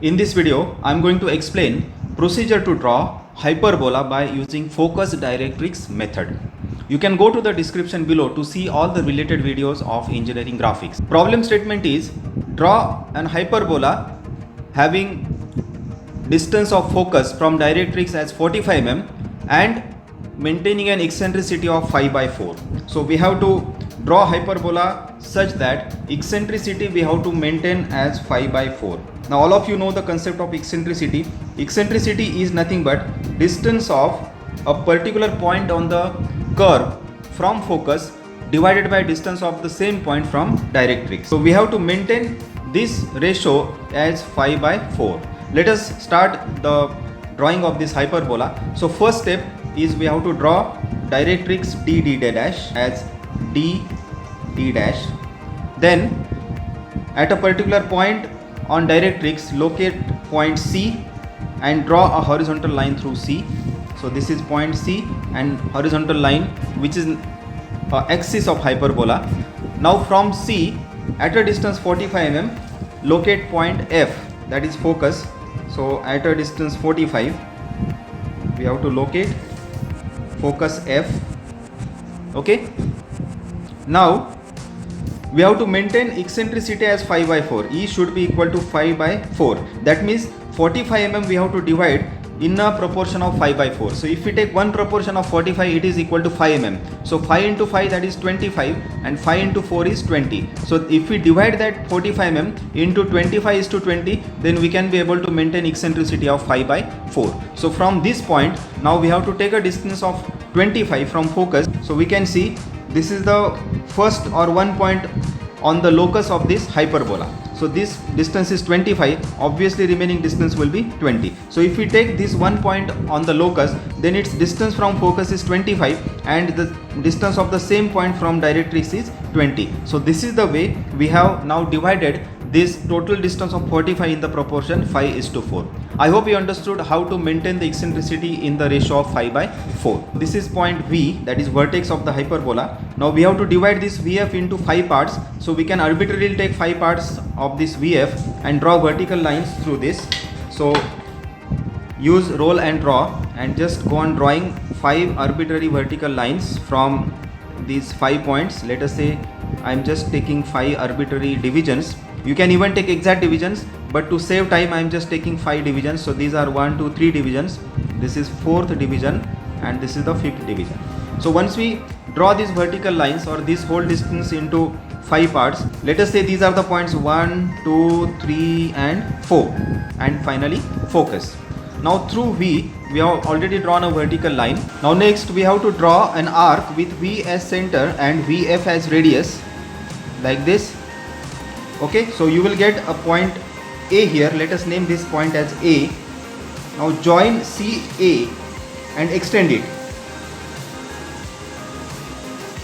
In this video, I am going to explain procedure to draw hyperbola by using focus directrix method. You can go to the description below to see all the related videos of engineering graphics. Problem statement is draw an hyperbola having distance of focus from directrix as 45 mm and maintaining an eccentricity of 5 by 4. So we have to draw hyperbola such that eccentricity we have to maintain as 5 by 4. Now all of you know the concept of eccentricity. Eccentricity is nothing but distance of a particular point on the curve from focus divided by distance of the same point from directrix. So we have to maintain this ratio as 5 by 4. Let us start the drawing of this hyperbola. So first step is we have to draw directrix d dash as d dash. Then at a particular point on directrix locate point C and draw a horizontal line through C. So this is point C and horizontal line which is axis of hyperbola. Now from C at a distance 45 mm locate point F, that is focus. So at a distance 45 we have to locate focus F. Okay, now we have to maintain eccentricity as 5 by 4. E should be equal to 5 by 4. That means 45 mm we have to divide in a proportion of 5 by 4. So if we take one proportion of 45, it is equal to 5 mm. So 5 into 5, that is 25, and 5 into 4 is 20. So if we divide that 45 mm into 25 is to 20, then we can be able to maintain eccentricity of 5 by 4. So from this point, now we have to take a distance of 25 from focus. So we can see this is the first or one point on the locus of this hyperbola. So this distance is 25, obviously remaining distance will be 20. So if we take this one point on the locus, then its distance from focus is 25 and the distance of the same point from directrix is 20. So this is the way we have now divided this total distance of 45 in the proportion 5:4. I hope you understood how to maintain the eccentricity in the ratio of 5 by 4. This is point V, that is vertex of the hyperbola. Now we have to divide this VF into 5 parts. So we can arbitrarily take 5 parts of this VF and draw vertical lines through this. So use roll and draw and just go on drawing 5 arbitrary vertical lines from these 5 points. Let us say I am just taking 5 arbitrary divisions. You can even take exact divisions, but to save time I am just taking 5 divisions. So these are 1, 2, 3 divisions. This is 4th division and this is the 5th division. So once we draw these vertical lines or this whole distance into 5 parts, let us say these are the points 1, 2, 3 and 4 and finally focus. Now through V we have already drawn a vertical line. Now next we have to draw an arc with V as center and VF as radius like this. Okay, so you will get a point A here. Let us name this point as A. Now join CA and extend it.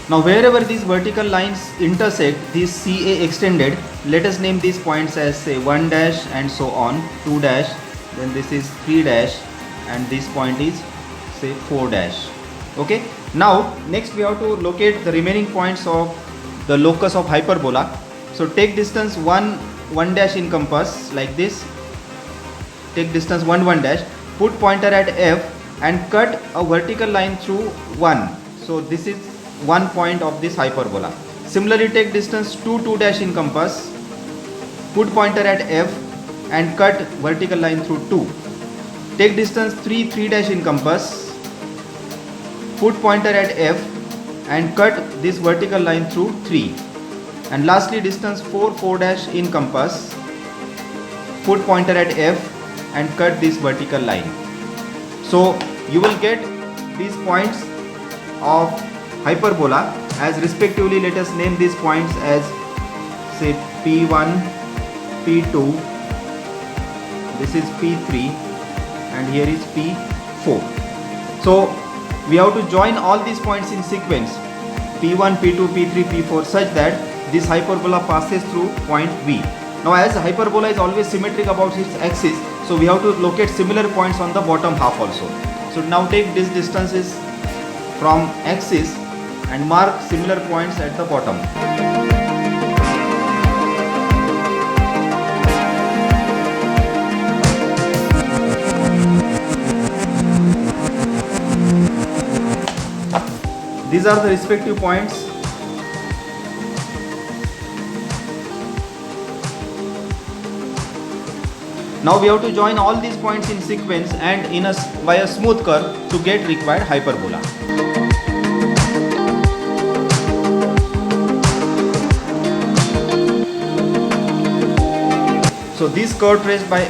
Now wherever these vertical lines intersect, this CA extended, let us name these points as say 1 dash and so on, 2 dash, then this is 3 dash and this point is say 4 dash. Okay, now next we have to locate the remaining points of the locus of hyperbola. So take distance 1 dash in compass like this. Take distance 1 dash, put pointer at F and cut a vertical line through 1. So this is one point of this hyperbola. Similarly take distance 2 dash in compass, put pointer at F and cut vertical line through 2. Take distance 3 dash in compass, put pointer at F and cut this vertical line through 3. And lastly distance 4 dash in compass, put pointer at F and cut this vertical line. So you will get these points of hyperbola as respectively. Let us name these points as say P1, P2, this is P3 and here is P4. So we have to join all these points in sequence P1, P2, P3, P4 such that this hyperbola passes through point V. Now as hyperbola is always symmetric about its axis, so we have to locate similar points on the bottom half also. So now take these distances from axis and mark similar points at the bottom. these are the respective points. Now we have to join all these points in sequence and by a smooth curve to get required hyperbola. So this curve traced by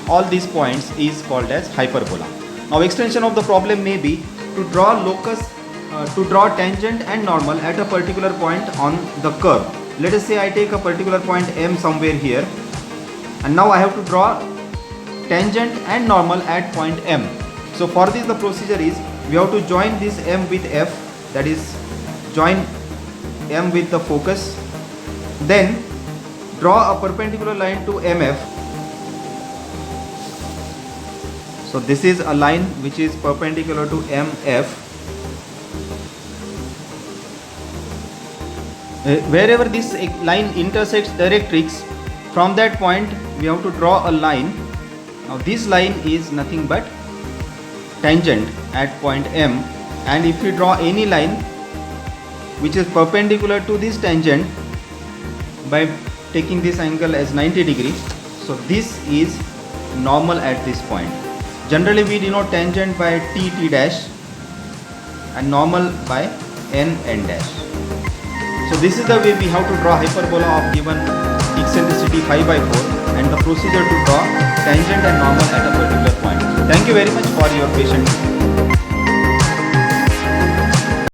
all these points is called as hyperbola. Now extension of the problem may be to draw tangent and normal at a particular point on the curve. Let us say I take a particular point M somewhere here, and now I have to draw tangent and normal at point M. So for this the procedure is we have to join this M with F, that is join M with the focus, then draw a perpendicular line to MF. So this is a line which is perpendicular to MF. Wherever this line intersects directrix, from that point we have to draw a line. Now this line is nothing but tangent at point M, and if we draw any line which is perpendicular to this tangent by taking this angle as 90 degrees, so this is normal at this point. Generally we denote tangent by T dash and normal by N dash. So this is the way we have to draw hyperbola of given eccentricity 5 by 4 and the procedure to draw tangent and normal at a particular point. Thank you very much for your patience.